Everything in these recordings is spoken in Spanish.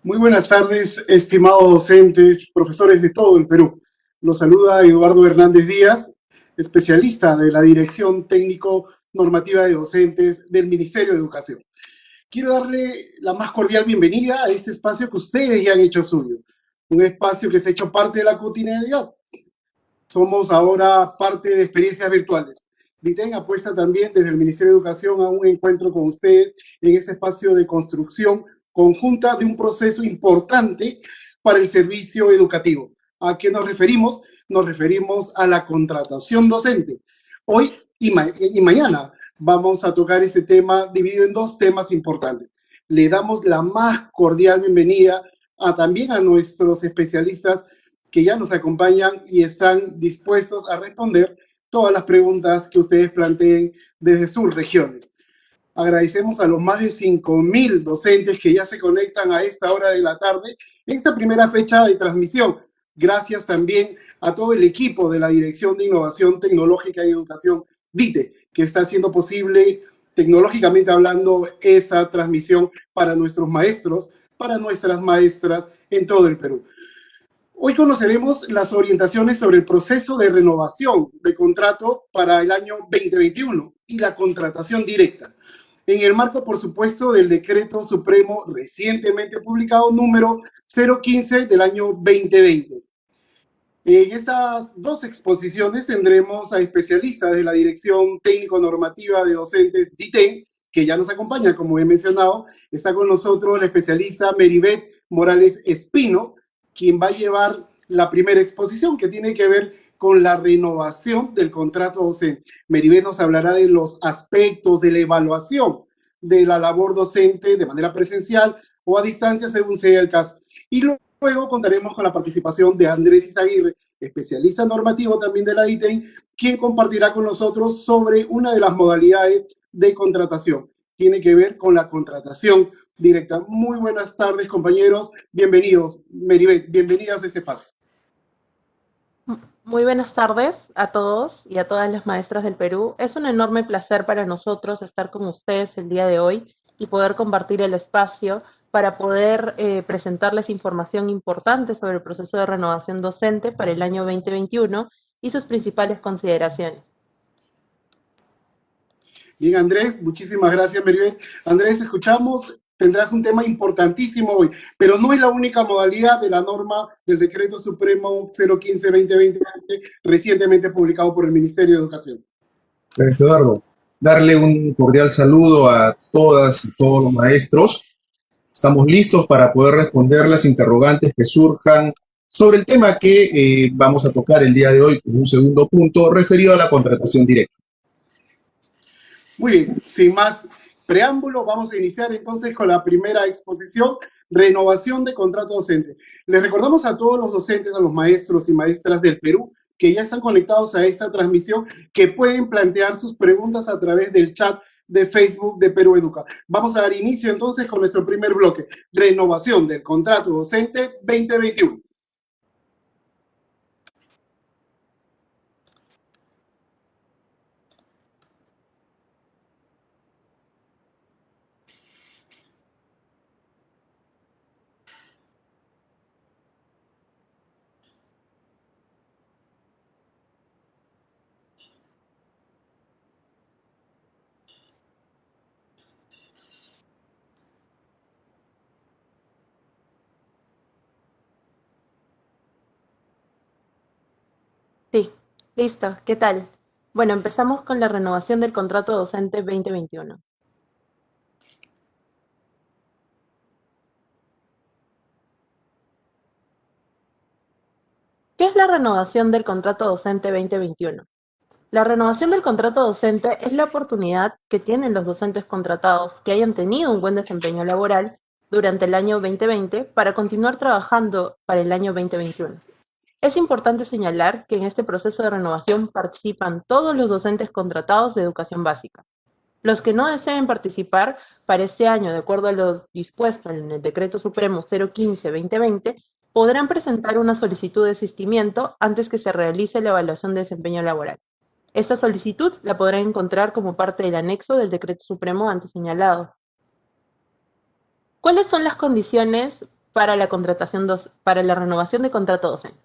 Muy buenas tardes, estimados docentes, profesores de todo el Perú. Los saluda Eduardo Hernández Díaz, especialista de la Dirección Técnico Normativa de Docentes del Ministerio de Educación. Quiero darle la más cordial bienvenida a este espacio que ustedes ya han hecho suyo, un espacio que se ha hecho parte de la cotidianidad. Somos ahora parte de experiencias virtuales. DITEN apuesta también desde el Ministerio de Educación a un encuentro con ustedes en ese espacio de construcción conjunta de un proceso importante para el servicio educativo. ¿A qué nos referimos? Nos referimos a la contratación docente. Hoy y mañana vamos a tocar ese tema dividido en dos temas importantes. Le damos la más cordial bienvenida también a nuestros especialistas que ya nos acompañan y están dispuestos a responder todas las preguntas que ustedes planteen desde sus regiones. Agradecemos a los más de 5.000 docentes que ya se conectan a esta hora de la tarde en esta primera fecha de transmisión. Gracias también a todo el equipo de la Dirección de Innovación Tecnológica y Educación, DITE, que está haciendo posible, tecnológicamente hablando, esa transmisión para nuestros maestros, para nuestras maestras en todo el Perú. Hoy conoceremos las orientaciones sobre el proceso de renovación de contrato para el año 2021 y la contratación directa, en el marco, por supuesto, del Decreto Supremo recientemente publicado número 015 del año 2020. En estas dos exposiciones tendremos a especialistas de la Dirección Técnico-Normativa de Docentes DITEN, que ya nos acompaña, como he mencionado. Está con nosotros la especialista Meribeth Morales Espino, quien va a llevar la primera exposición, que tiene que ver con la renovación del contrato docente. Meribeth nos hablará de los aspectos de la evaluación de la labor docente de manera presencial o a distancia, según sea el caso. Y luego contaremos con la participación de Andrés Izaguirre, especialista normativo también de la DITEN, quien compartirá con nosotros sobre una de las modalidades de contratación. Tiene que ver con la contratación directa. Muy buenas tardes, compañeros. Bienvenidos. Meribeth, bienvenidas a ese espacio. Muy buenas tardes a todos y a todas las maestras del Perú. Es un enorme placer para nosotros estar con ustedes el día de hoy y poder compartir el espacio para poder presentarles información importante sobre el proceso de renovación docente para el año 2021 y sus principales consideraciones. Bien, Andrés, muchísimas gracias, Meribeth. Andrés, escuchamos, tendrás un tema importantísimo hoy, pero no es la única modalidad de la norma del Decreto Supremo 015-2020, recientemente publicado por el Ministerio de Educación. Gracias, Eduardo. Darle un cordial saludo a todas y todos los maestros. Estamos listos para poder responder las interrogantes que surjan sobre el tema que vamos a tocar el día de hoy con un segundo punto referido a la contratación directa. Muy bien, sin más preámbulo, vamos a iniciar entonces con la primera exposición, renovación de contrato docente. Les recordamos a todos los docentes, a los maestros y maestras del Perú, que ya están conectados a esta transmisión, que pueden plantear sus preguntas a través del chat de Facebook de Perú Educa. Vamos a dar inicio entonces con nuestro primer bloque, renovación del contrato docente 2021. Sí, listo. ¿Qué tal? Bueno, empezamos con la renovación del contrato docente 2021. ¿Qué es la renovación del contrato docente 2021? La renovación del contrato docente es la oportunidad que tienen los docentes contratados que hayan tenido un buen desempeño laboral durante el año 2020 para continuar trabajando para el año 2021. Es importante señalar que en este proceso de renovación participan todos los docentes contratados de educación básica. Los que no deseen participar para este año, de acuerdo a lo dispuesto en el Decreto Supremo 015-2020, podrán presentar una solicitud de desistimiento antes que se realice la evaluación de desempeño laboral. Esta solicitud la podrán encontrar como parte del anexo del Decreto Supremo antes señalado. ¿Cuáles son las condiciones para la renovación de contrato docente.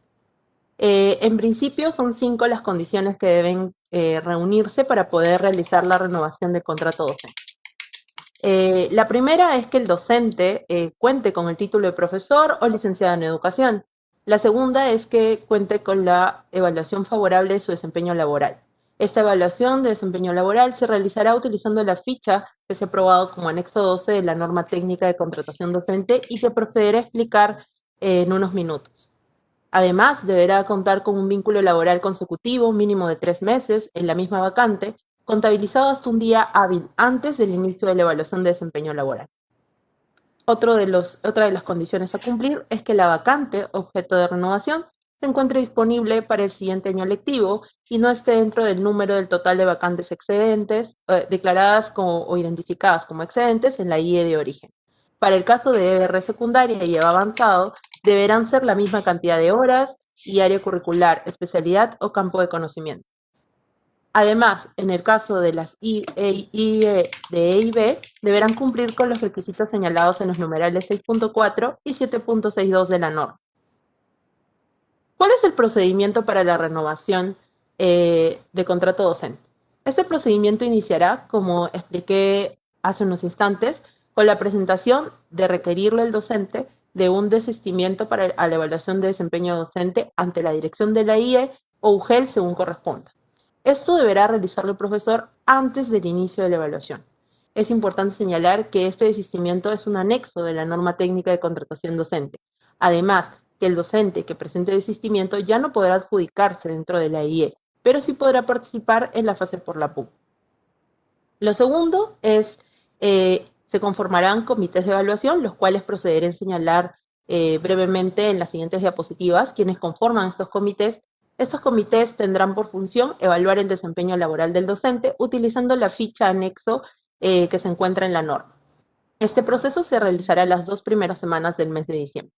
En principio son 5 las condiciones que deben reunirse para poder realizar la renovación de contrato docente. La primera es que el docente cuente con el título de profesor o licenciado en educación. La segunda es que cuente con la evaluación favorable de su desempeño laboral. Esta evaluación de desempeño laboral se realizará utilizando la ficha que se ha aprobado como anexo 12 de la norma técnica de contratación docente y que procederé a explicar en unos minutos. Además, deberá contar con un vínculo laboral consecutivo mínimo de 3 meses en la misma vacante, contabilizado hasta un día hábil antes del inicio de la evaluación de desempeño laboral. Otra de las condiciones a cumplir es que la vacante objeto de renovación se encuentre disponible para el siguiente año lectivo y no esté dentro del número del total de vacantes excedentes declaradas o identificadas como excedentes en la IE de origen. Para el caso de EBR secundaria y EVA avanzado, deberán ser la misma cantidad de horas y área curricular, especialidad o campo de conocimiento. Además, en el caso de las IE de E y B, deberán cumplir con los requisitos señalados en los numerales 6.4 y 7.62 de la norma. ¿Cuál es el procedimiento para la renovación de contrato docente? Este procedimiento iniciará, como expliqué hace unos instantes, con la presentación de requerirlo el docente de un desistimiento a la evaluación de desempeño docente ante la dirección de la IE o UGEL según corresponda. Esto deberá realizarlo el profesor antes del inicio de la evaluación. Es importante señalar que este desistimiento es un anexo de la norma técnica de contratación docente. Además, que el docente que presente desistimiento ya no podrá adjudicarse dentro de la IE, pero sí podrá participar en la fase por la PUC. Lo segundo es, se conformarán comités de evaluación, los cuales procederé a señalar brevemente en las siguientes diapositivas, quienes conforman estos comités. Estos comités tendrán por función evaluar el desempeño laboral del docente utilizando la ficha anexo que se encuentra en la norma. Este proceso se realizará las 2 primeras semanas del mes de diciembre.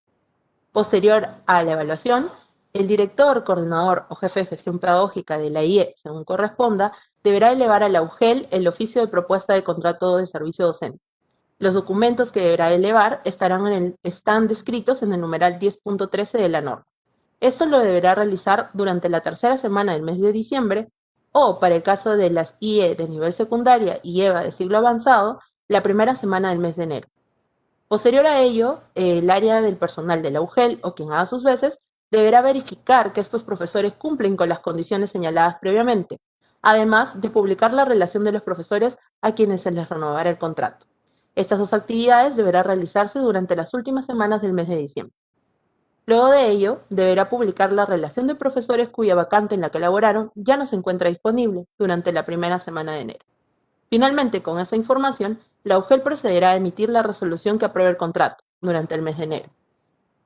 Posterior a la evaluación, el director, coordinador o jefe de gestión pedagógica de la IE, según corresponda, deberá elevar a la UGEL el oficio de propuesta de contrato de servicio docente. Los documentos que deberá elevar están descritos en el numeral 10.13 de la norma. Esto lo deberá realizar durante la 3ª semana del mes de diciembre o, para el caso de las IE de nivel secundaria y EVA de ciclo avanzado, la 1ª semana del mes de enero. Posterior a ello, el área del personal de la UGEL o quien haga sus veces deberá verificar que estos profesores cumplen con las condiciones señaladas previamente, además de publicar la relación de los profesores a quienes se les renovará el contrato. Estas 2 actividades deberán realizarse durante las últimas semanas del mes de diciembre. Luego de ello, deberá publicar la relación de profesores cuya vacante en la que laboraron ya no se encuentra disponible durante la 1ª semana de enero. Finalmente, con esa información, la UGEL procederá a emitir la resolución que apruebe el contrato durante el mes de enero.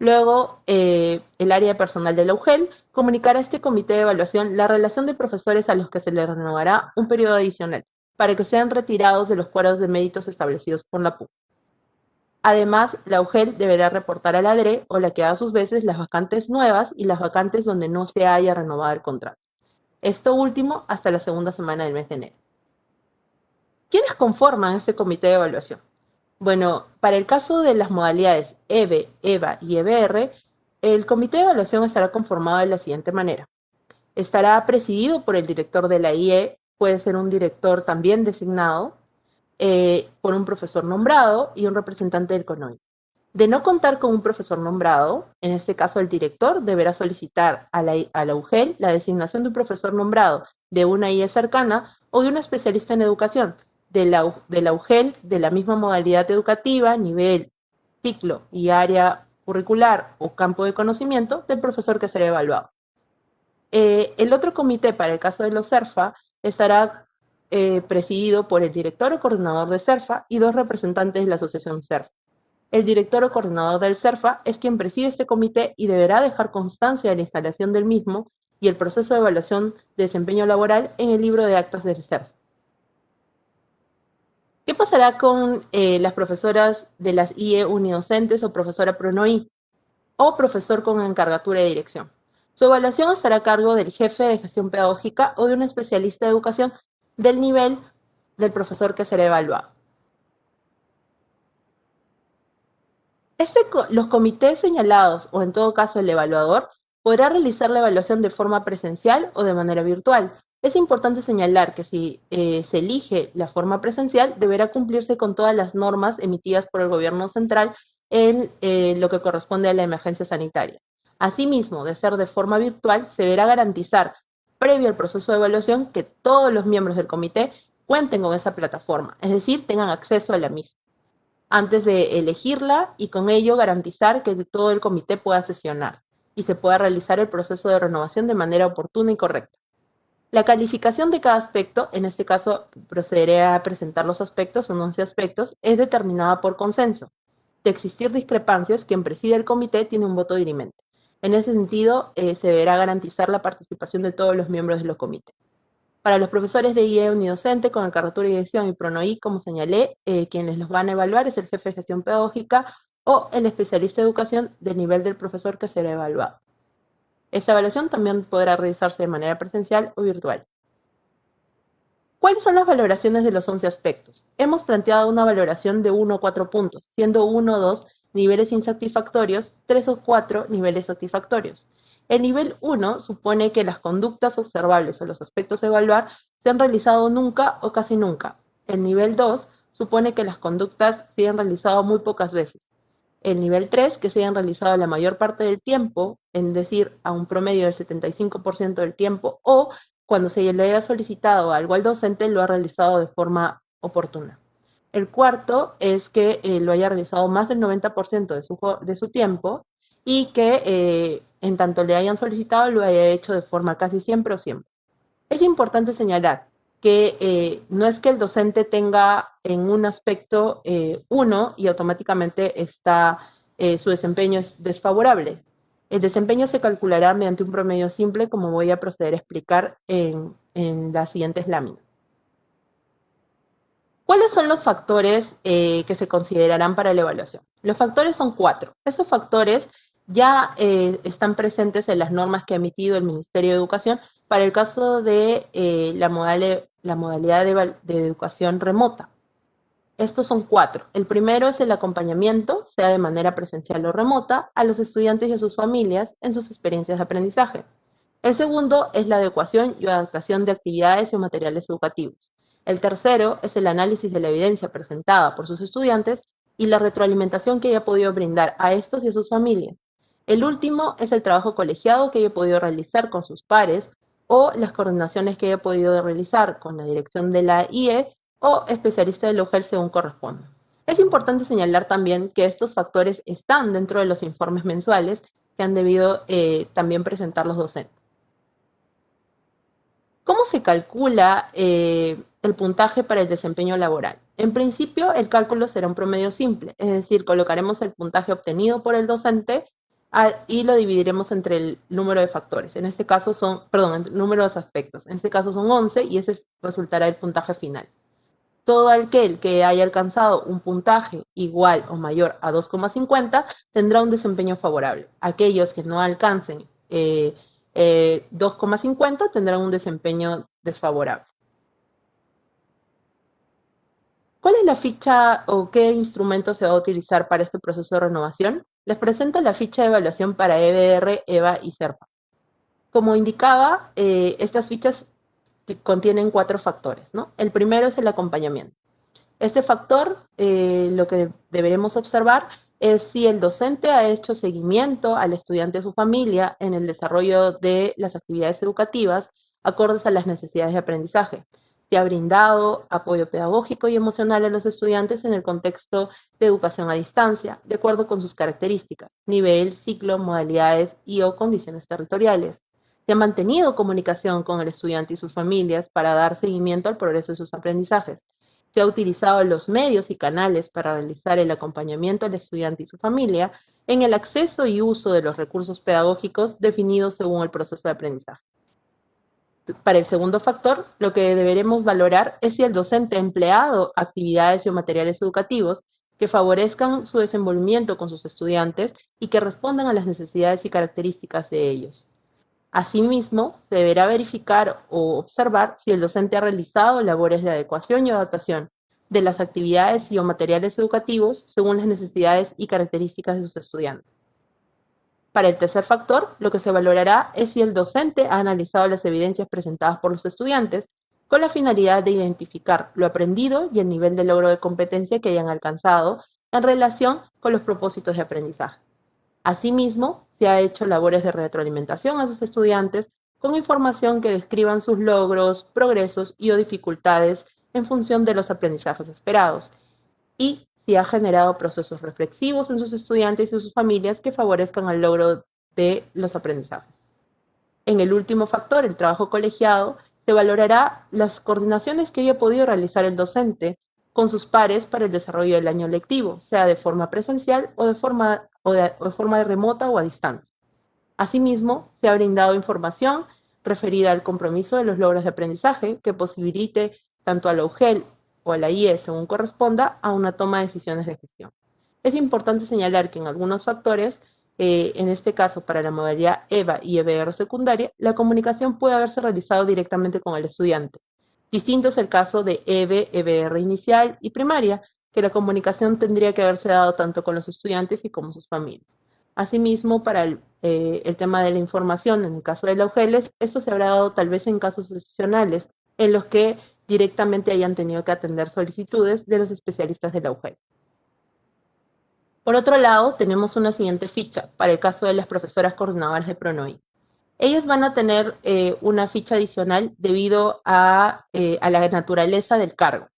Luego, el área de personal de la UGEL comunicará a este comité de evaluación la relación de profesores a los que se les renovará un periodo adicional para que sean retirados de los cuadros de méritos establecidos por la PUC. Además, la UGEL deberá reportar a la DRE o la que haga sus veces las vacantes nuevas y las vacantes donde no se haya renovado el contrato. Esto último hasta la 2ª semana del mes de enero. ¿Quiénes conforman este comité de evaluación? Bueno, para el caso de las modalidades EVE, EVA y EBR, el comité de evaluación estará conformado de la siguiente manera. Estará presidido por el director de la IE, puede ser un director también designado, por un profesor nombrado y un representante del CONOI. De no contar con un profesor nombrado, en este caso el director deberá solicitar a la UGEL la designación de un profesor nombrado de una IE cercana o de un especialista en educación de la UGEL de la misma modalidad educativa, nivel, ciclo y área curricular o campo de conocimiento del profesor que será evaluado. El otro comité, para el caso de los CERFA, estará presidido por el director o coordinador de CERFA y 2 representantes de la asociación CERFA. El director o coordinador del CERFA es quien preside este comité y deberá dejar constancia de la instalación del mismo y el proceso de evaluación de desempeño laboral en el libro de actas del CERFA. ¿Qué pasará con las profesoras de las IE unidocentes o profesora PRONOI o profesor con encargatura de dirección? Su evaluación estará a cargo del jefe de gestión pedagógica o de un especialista de educación del nivel del profesor que será evaluado. Los comités señalados, o en todo caso el evaluador, podrá realizar la evaluación de forma presencial o de manera virtual. Es importante señalar que si se elige la forma presencial, deberá cumplirse con todas las normas emitidas por el gobierno central en lo que corresponde a la emergencia sanitaria. Asimismo, de ser de forma virtual, se deberá garantizar, previo al proceso de evaluación, que todos los miembros del comité cuenten con esa plataforma, es decir, tengan acceso a la misma antes de elegirla y con ello garantizar que todo el comité pueda sesionar y se pueda realizar el proceso de renovación de manera oportuna y correcta. La calificación de cada aspecto, en este caso procederé a presentar los aspectos, son 11 aspectos, es determinada por consenso. De existir discrepancias, quien preside el comité tiene un voto dirimente. En ese sentido, se deberá garantizar la participación de todos los miembros de los comités. Para los profesores de IE unidocente con Carretura y Dirección y PRONOI, como señalé, quienes los van a evaluar es el jefe de gestión pedagógica o el especialista de educación del nivel del profesor que será evaluado. Esta evaluación también podrá realizarse de manera presencial o virtual. ¿Cuáles son las valoraciones de los 11 aspectos? Hemos planteado una valoración de 1 o 4 puntos, siendo 1 o 2 niveles insatisfactorios, 3 o 4 niveles satisfactorios. El nivel 1 supone que las conductas observables o los aspectos a evaluar se han realizado nunca o casi nunca. El nivel 2 supone que las conductas se han realizado muy pocas veces. El nivel 3, que se hayan realizado la mayor parte del tiempo, es decir, a un promedio del 75% del tiempo, o cuando se le haya solicitado algo al docente, lo ha realizado de forma oportuna. El cuarto es que lo haya realizado más del 90% de su tiempo y que en tanto le hayan solicitado, lo haya hecho de forma casi siempre o siempre. Es importante señalar que no es que el docente tenga en un aspecto 1 y automáticamente su desempeño es desfavorable. El desempeño se calculará mediante un promedio simple, como voy a proceder a explicar en las siguientes láminas. ¿Cuáles son los factores que se considerarán para la evaluación? Los factores son 4. Estos factores ya están presentes en las normas que ha emitido el Ministerio de Educación para el caso de la modalidad de educación remota. Estos son 4. El primero es el acompañamiento, sea de manera presencial o remota, a los estudiantes y a sus familias en sus experiencias de aprendizaje. El segundo es la adecuación y adaptación de actividades y materiales educativos. El tercero es el análisis de la evidencia presentada por sus estudiantes y la retroalimentación que haya podido brindar a estos y a sus familias. El último es el trabajo colegiado que haya podido realizar con sus pares o las coordinaciones que haya podido realizar con la dirección de la IE o especialista del UGEL según corresponda. Es importante señalar también que estos factores están dentro de los informes mensuales que han debido también presentar los docentes. ¿Cómo se calcula el puntaje para el desempeño laboral? En principio, el cálculo será un promedio simple, es decir, colocaremos el puntaje obtenido por el docente y lo dividiremos entre el número de factores. En este caso el número de aspectos. En este caso son 11 y ese resultará el puntaje final. Todo aquel que haya alcanzado un puntaje igual o mayor a 2,50 tendrá un desempeño favorable. Aquellos que no alcancen 2,50 tendrán un desempeño desfavorable. ¿Cuál es la ficha o qué instrumento se va a utilizar para este proceso de renovación? Les presento la ficha de evaluación para EBR, EVA y CERPA. Como indicaba, estas fichas contienen 4 factores, ¿no? El primero es el acompañamiento. Este factor, lo que deberemos observar es si el docente ha hecho seguimiento al estudiante y a su familia en el desarrollo de las actividades educativas acordes a las necesidades de aprendizaje. Si ha brindado apoyo pedagógico y emocional a los estudiantes en el contexto de educación a distancia, de acuerdo con sus características, nivel, ciclo, modalidades y o condiciones territoriales. Se ha mantenido comunicación con el estudiante y sus familias para dar seguimiento al progreso de sus aprendizajes. Se ha utilizado los medios y canales para realizar el acompañamiento al estudiante y su familia en el acceso y uso de los recursos pedagógicos definidos según el proceso de aprendizaje. Para el segundo factor, lo que deberemos valorar es si el docente ha empleado actividades o materiales educativos que favorezcan su desenvolvimiento con sus estudiantes y que respondan a las necesidades y características de ellos. Asimismo, se deberá verificar o observar si el docente ha realizado labores de adecuación y adaptación de las actividades y o materiales educativos según las necesidades y características de sus estudiantes. Para el tercer factor, lo que se valorará es si el docente ha analizado las evidencias presentadas por los estudiantes con la finalidad de identificar lo aprendido y el nivel de logro de competencia que hayan alcanzado en relación con los propósitos de aprendizaje. Asimismo, se ha hecho labores de retroalimentación a sus estudiantes con información que describan sus logros, progresos y o dificultades en función de los aprendizajes esperados, y si ha generado procesos reflexivos en sus estudiantes y sus familias que favorezcan el logro de los aprendizajes. En el último factor, el trabajo colegiado, se valorará las coordinaciones que haya podido realizar el docente con sus pares para el desarrollo del año lectivo, sea de forma presencial o de forma remota o a distancia. Asimismo, se ha brindado información referida al compromiso de los logros de aprendizaje que posibilite tanto a la UGEL o a la IE, según corresponda, a una toma de decisiones de gestión. Es importante señalar que en algunos factores, en este caso para la modalidad EVA y EBR secundaria, la comunicación puede haberse realizado directamente con el estudiante. Distinto es el caso de EVE, EBR inicial y primaria, que la comunicación tendría que haberse dado tanto con los estudiantes y como sus familias. Asimismo, para el tema de la información, en el caso de la UGELES, esto se habrá dado tal vez en casos excepcionales, en los que directamente hayan tenido que atender solicitudes de los especialistas de la UGEL. Por otro lado, tenemos una siguiente ficha para el caso de las profesoras coordinadoras de PRONOI. Ellas van a tener una ficha adicional debido a la naturaleza del cargo,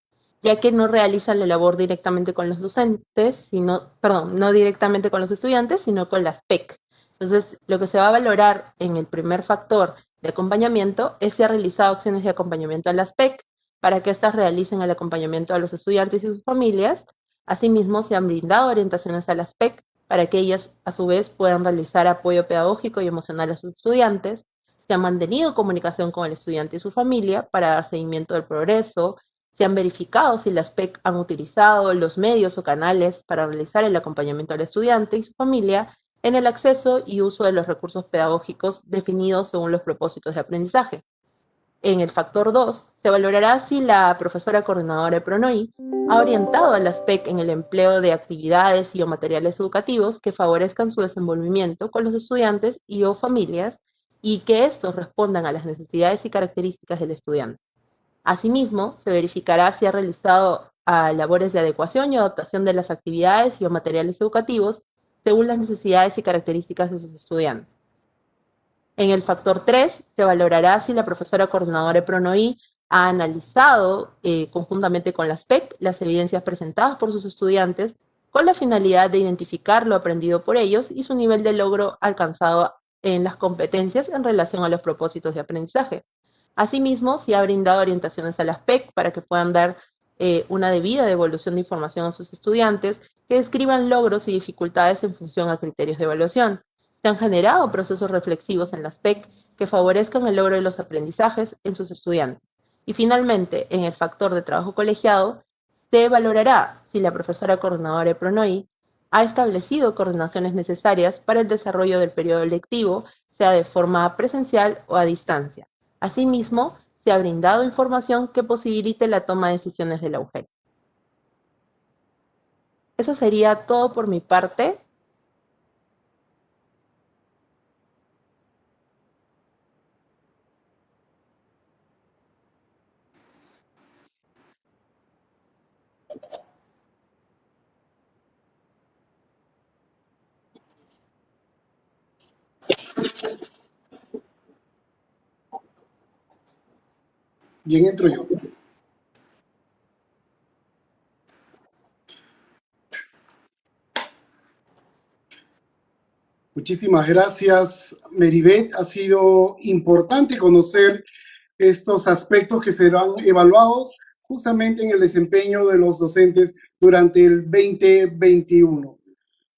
ya que no realizan la labor directamente con los docentes, no directamente con los estudiantes, sino con las PEC. Entonces, lo que se va a valorar en el primer factor de acompañamiento es si ha realizado acciones de acompañamiento a las PEC para que éstas realicen el acompañamiento a los estudiantes y sus familias. Asimismo, se han brindado orientaciones a las PEC para que ellas, a su vez, puedan realizar apoyo pedagógico y emocional a sus estudiantes. Se ha mantenido comunicación con el estudiante y su familia para dar seguimiento del progreso. Se han verificado si las PEC han utilizado los medios o canales para realizar el acompañamiento al estudiante y su familia en el acceso y uso de los recursos pedagógicos definidos según los propósitos de aprendizaje. En el factor 2, se valorará si la profesora coordinadora de PRONOI ha orientado a las PEC en el empleo de actividades y o materiales educativos que favorezcan su desenvolvimiento con los estudiantes y o familias y que estos respondan a las necesidades y características del estudiante. Asimismo, se verificará si ha realizado labores de adecuación y adaptación de las actividades y o materiales educativos según las necesidades y características de sus estudiantes. En el factor 3, se valorará si la profesora coordinadora de PRONOI ha analizado conjuntamente con las PEC las evidencias presentadas por sus estudiantes con la finalidad de identificar lo aprendido por ellos y su nivel de logro alcanzado en las competencias en relación a los propósitos de aprendizaje. Asimismo, se ha brindado orientaciones a las PEC para que puedan dar una debida devolución de información a sus estudiantes que describan logros y dificultades en función a criterios de evaluación. Se han generado procesos reflexivos en las PEC que favorezcan el logro de los aprendizajes en sus estudiantes. Y finalmente, en el factor de trabajo colegiado, se valorará si la profesora coordinadora de PRONOI ha establecido coordinaciones necesarias para el desarrollo del periodo lectivo, sea de forma presencial o a distancia. Asimismo, se ha brindado información que posibilite la toma de decisiones de la UGEL. Eso sería todo por mi parte. Bien, entro yo. Muchísimas gracias, Meribeth. Ha sido importante conocer estos aspectos que serán evaluados justamente en el desempeño de los docentes durante el 2021.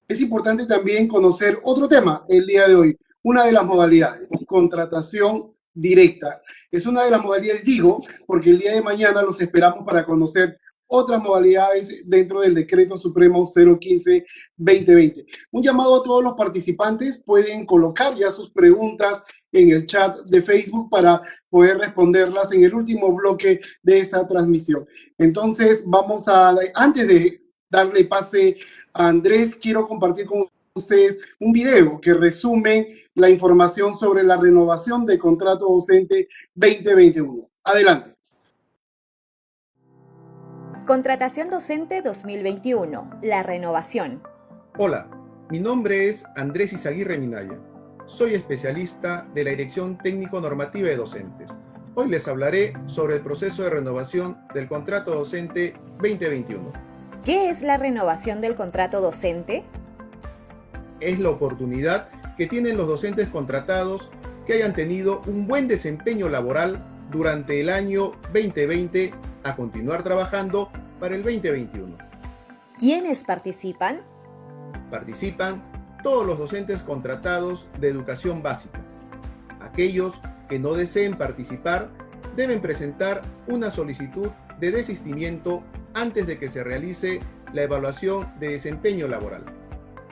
Es importante también conocer otro tema el día de hoy, una de las modalidades, contratación directa. Es una de las modalidades, digo, porque el día de mañana los esperamos para conocer otras modalidades dentro del Decreto Supremo 015-2020. Un llamado a todos los participantes, pueden colocar ya sus preguntas en el chat de Facebook para poder responderlas en el último bloque de esa transmisión. Entonces, antes de darle pase a Andrés, quiero compartir con ustedes un video que resume la información sobre la renovación de contrato docente 2021. Adelante. Contratación docente 2021, la renovación. Hola, mi nombre es Andrés Izaguirre Minaya. Soy especialista de la Dirección Técnico-Normativa de Docentes. Hoy les hablaré sobre el proceso de renovación del contrato docente 2021. ¿Qué es la renovación del contrato docente? Es la oportunidad que tienen los docentes contratados que hayan tenido un buen desempeño laboral durante el año 2020 a continuar trabajando para el 2021. ¿Quiénes participan? Participan todos los docentes contratados de educación básica. Aquellos que no deseen participar deben presentar una solicitud de desistimiento antes de que se realice la evaluación de desempeño laboral.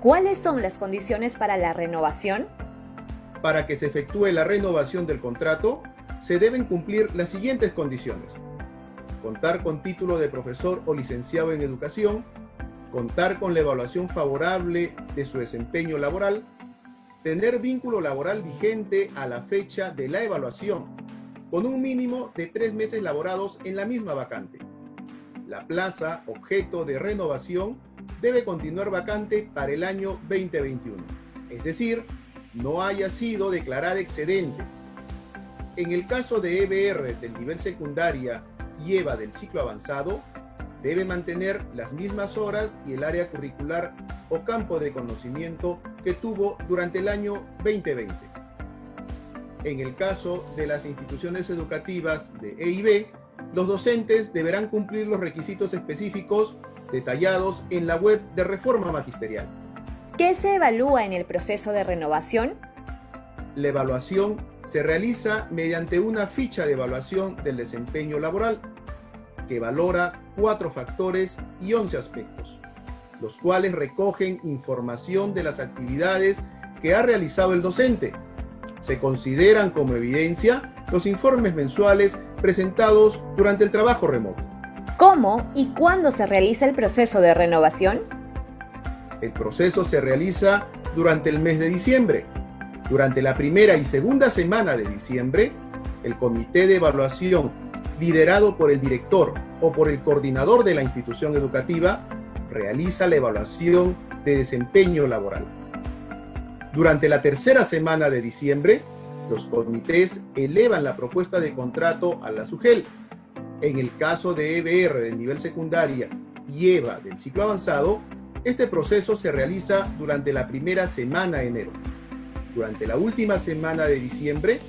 ¿Cuáles son las condiciones para la renovación? Para que se efectúe la renovación del contrato, se deben cumplir las siguientes condiciones: contar con título de profesor o licenciado en educación, contar con la evaluación favorable de su desempeño laboral, tener vínculo laboral vigente a la fecha de la evaluación, con un mínimo de 3 meses laborados en la misma vacante. La plaza objeto de renovación debe continuar vacante para el año 2021, es decir, no haya sido declarada excedente. En el caso de EBR del nivel secundaria y EVA del ciclo avanzado, debe mantener las mismas horas y el área curricular o campo de conocimiento que tuvo durante el año 2020. En el caso de las instituciones educativas de E y B, los docentes deberán cumplir los requisitos específicos detallados en la web de Reforma Magisterial. ¿Qué se evalúa en el proceso de renovación? La evaluación se realiza mediante una ficha de evaluación del desempeño laboral, que valora 4 factores y 11 aspectos, los cuales recogen información de las actividades que ha realizado el docente. Se consideran como evidencia los informes mensuales presentados durante el trabajo remoto. ¿Cómo y cuándo se realiza el proceso de renovación? El proceso se realiza durante el mes de diciembre. Durante la primera y segunda semana de diciembre, el comité de evaluación, liderado por el director o por el coordinador de la institución educativa, realiza la evaluación de desempeño laboral. Durante la tercera semana de diciembre, los comités elevan la propuesta de contrato a la SUGEL. En el caso de EBR del nivel secundaria y EVA del ciclo avanzado, este proceso se realiza durante la primera semana de enero. Durante la última semana de diciembre,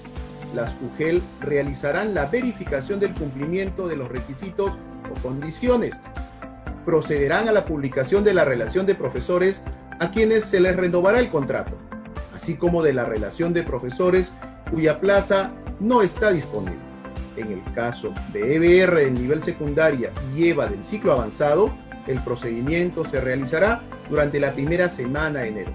las UGEL realizarán la verificación del cumplimiento de los requisitos o condiciones. Procederán a la publicación de la relación de profesores a quienes se les renovará el contrato, así como de la relación de profesores cuya plaza no está disponible. En el caso de EBR del nivel secundaria y EVA del ciclo avanzado, el procedimiento se realizará durante la primera semana de enero.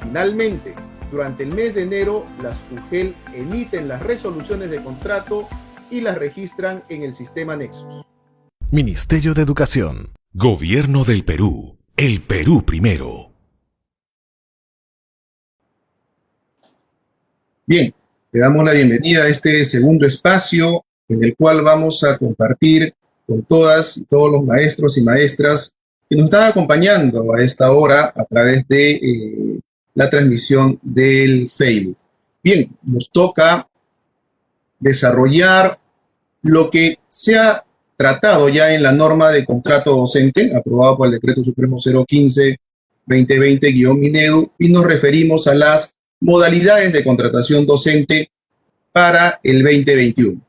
Finalmente, durante el mes de enero, las UGEL emiten las resoluciones de contrato y las registran en el sistema Nexus. Ministerio de Educación. Gobierno del Perú. El Perú primero. Bien, le damos la bienvenida a este segundo espacio en el cual vamos a compartir con todas y todos los maestros y maestras que nos están acompañando a esta hora a través de la transmisión del Facebook. Bien, nos toca desarrollar lo que se ha tratado ya en la norma de contrato docente, aprobado por el Decreto Supremo 015-2020-Minedu, y nos referimos a las modalidades de contratación docente para el 2021.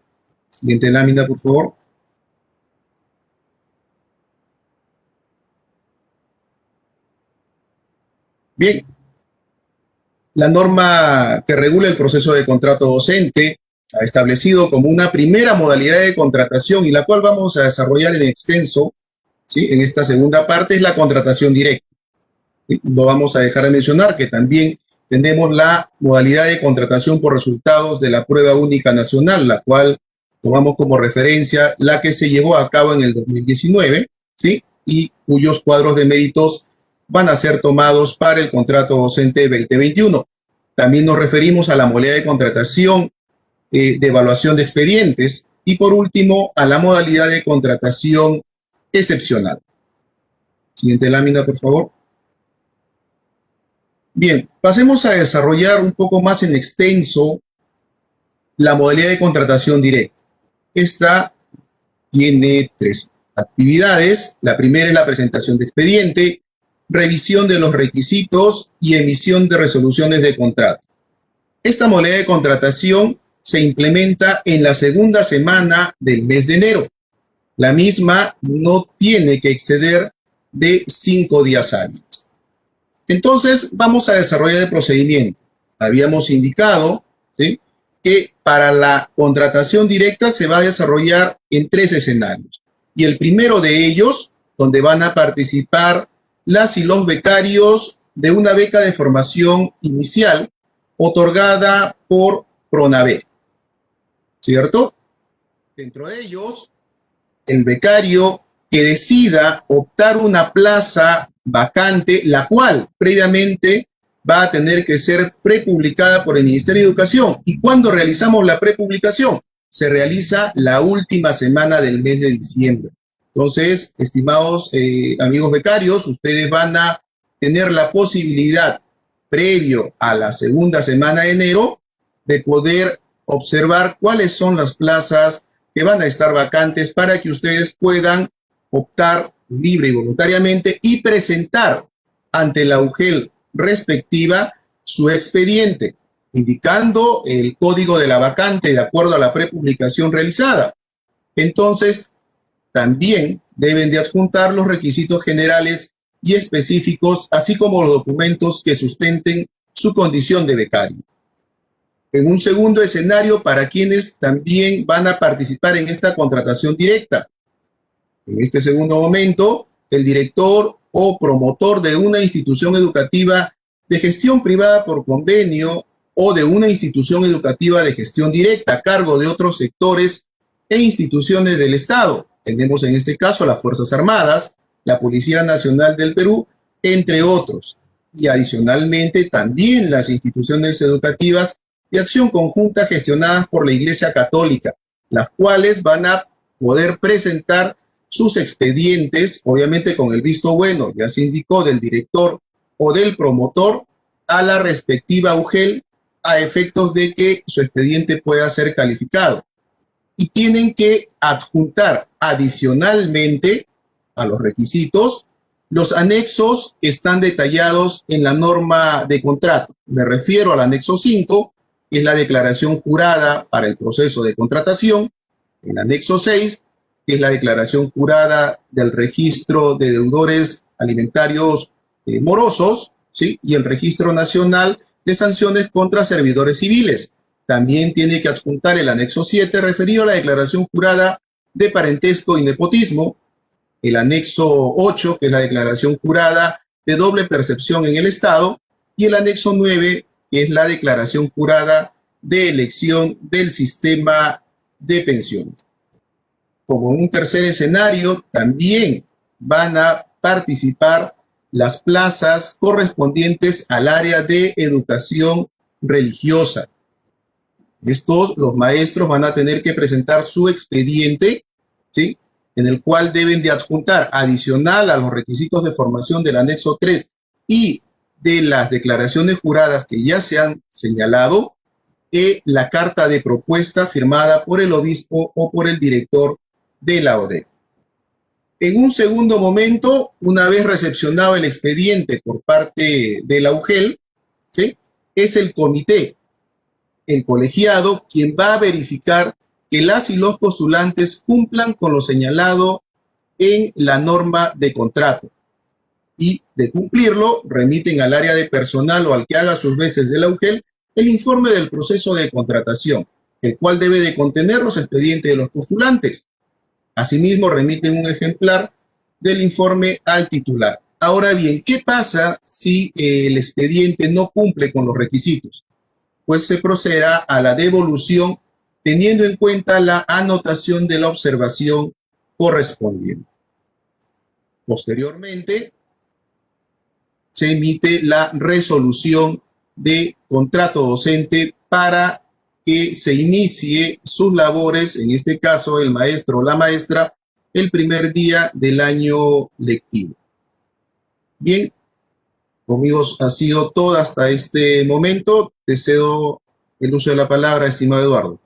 Siguiente lámina, por favor. Bien, la norma que regula el proceso de contrato docente ha establecido como una primera modalidad de contratación y la cual vamos a desarrollar en extenso, ¿sí?, en esta segunda parte, es la contratación directa. No vamos a dejar de mencionar que también tenemos la modalidad de contratación por resultados de la prueba única nacional, la cual tomamos como referencia la que se llevó a cabo en el 2019, ¿sí? Y cuyos cuadros de méritos van a ser tomados para el contrato docente 2021. También nos referimos a la modalidad de contratación de evaluación de expedientes y por último a la modalidad de contratación excepcional. Siguiente lámina, por favor. Bien, pasemos a desarrollar un poco más en extenso la modalidad de contratación directa. Esta tiene 3 actividades. La primera es la presentación de expediente, revisión de los requisitos y emisión de resoluciones de contrato. Esta modalidad de contratación se implementa en la segunda semana del mes de enero. La misma no tiene que exceder de 5 días hábiles. Entonces, vamos a desarrollar el procedimiento. Habíamos indicado, ¿sí?, que para la contratación directa se va a desarrollar en 3 escenarios. Y el primero de ellos, donde van a participar las y los becarios de una beca de formación inicial otorgada por Pronave, ¿cierto? Dentro de ellos, el becario que decida optar una plaza vacante, la cual previamente va a tener que ser prepublicada por el Ministerio de Educación. ¿Y cuándo realizamos la prepublicación? Se realiza la última semana del mes de diciembre. Entonces, estimados amigos becarios, ustedes van a tener la posibilidad, previo a la segunda semana de enero, de poder observar cuáles son las plazas que van a estar vacantes para que ustedes puedan optar libre y voluntariamente y presentar ante la UGEL respectiva su expediente, indicando el código de la vacante de acuerdo a la prepublicación realizada. Entonces, también deben de adjuntar los requisitos generales y específicos, así como los documentos que sustenten su condición de becario. En un segundo escenario, para quienes también van a participar en esta contratación directa. En este segundo momento, el director o promotor de una institución educativa de gestión privada por convenio o de una institución educativa de gestión directa a cargo de otros sectores e instituciones del Estado. Tenemos en este caso las Fuerzas Armadas, la Policía Nacional del Perú, entre otros. Y adicionalmente también las instituciones educativas de acción conjunta gestionadas por la Iglesia Católica, las cuales van a poder presentar sus expedientes, obviamente con el visto bueno, ya se indicó, del director o del promotor, a la respectiva UGEL a efectos de que su expediente pueda ser calificado. Y tienen que adjuntar adicionalmente a los requisitos los anexos que están detallados en la norma de contrato. Me refiero al anexo 5, que es la declaración jurada para el proceso de contratación, el anexo 6, que es la declaración jurada del registro de deudores alimentarios morosos, ¿sí?, y el registro nacional de sanciones contra servidores civiles. También tiene que adjuntar el anexo 7 referido a la declaración jurada de parentesco y nepotismo, el anexo 8, que es la declaración jurada de doble percepción en el Estado, y el anexo 9, que es la declaración jurada de elección del sistema de pensiones. Como en un tercer escenario, también van a participar las plazas correspondientes al área de educación religiosa. Estos, los maestros van a tener que presentar su expediente, ¿sí?, en el cual deben de adjuntar, adicional a los requisitos de formación del anexo 3 y de las declaraciones juradas que ya se han señalado, la carta de propuesta firmada por el obispo o por el director de la ODEC. En un segundo momento, una vez recepcionado el expediente por parte de la UGEL, ¿sí?, es el comité, el colegiado, quien va a verificar que las y los postulantes cumplan con lo señalado en la norma de contrato. Y de cumplirlo, remiten al área de personal o al que haga sus veces de la UGEL el informe del proceso de contratación, el cual debe de contener los expedientes de los postulantes. Asimismo, remiten un ejemplar del informe al titular. Ahora bien, ¿qué pasa si el expediente no cumple con los requisitos? Pues se procederá a la devolución teniendo en cuenta la anotación de la observación correspondiente. Posteriormente, se emite la resolución de contrato docente para que se inicie sus labores, en este caso el maestro o la maestra, el primer día del año lectivo. Bien, conmigo ha sido todo hasta este momento. Te cedo el uso de la palabra, estimado Eduardo.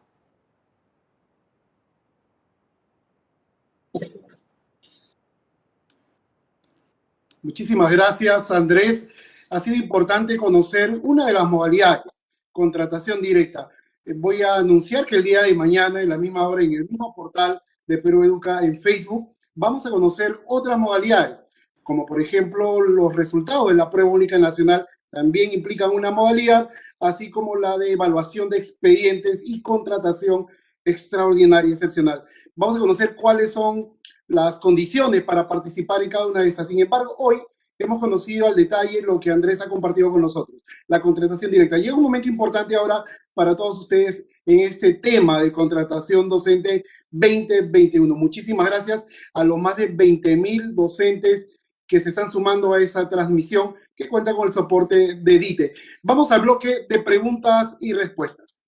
Muchísimas gracias, Andrés. Ha sido importante conocer una de las modalidades, contratación directa. Voy a anunciar que el día de mañana, en la misma hora, en el mismo portal de Perú Educa en Facebook, vamos a conocer otras modalidades, como por ejemplo los resultados de la prueba única nacional también implican una modalidad, así como la de evaluación de expedientes y contratación extraordinaria y excepcional. Vamos a conocer cuáles son las condiciones para participar en cada una de estas. Sin embargo, hoy hemos conocido al detalle lo que Andrés ha compartido con nosotros, la contratación directa. Llega un momento importante ahora para todos ustedes en este tema de contratación docente 2021. Muchísimas gracias a los más de 20,000 docentes que se están sumando a esa transmisión que cuenta con el soporte de DITE. Vamos al bloque de preguntas y respuestas.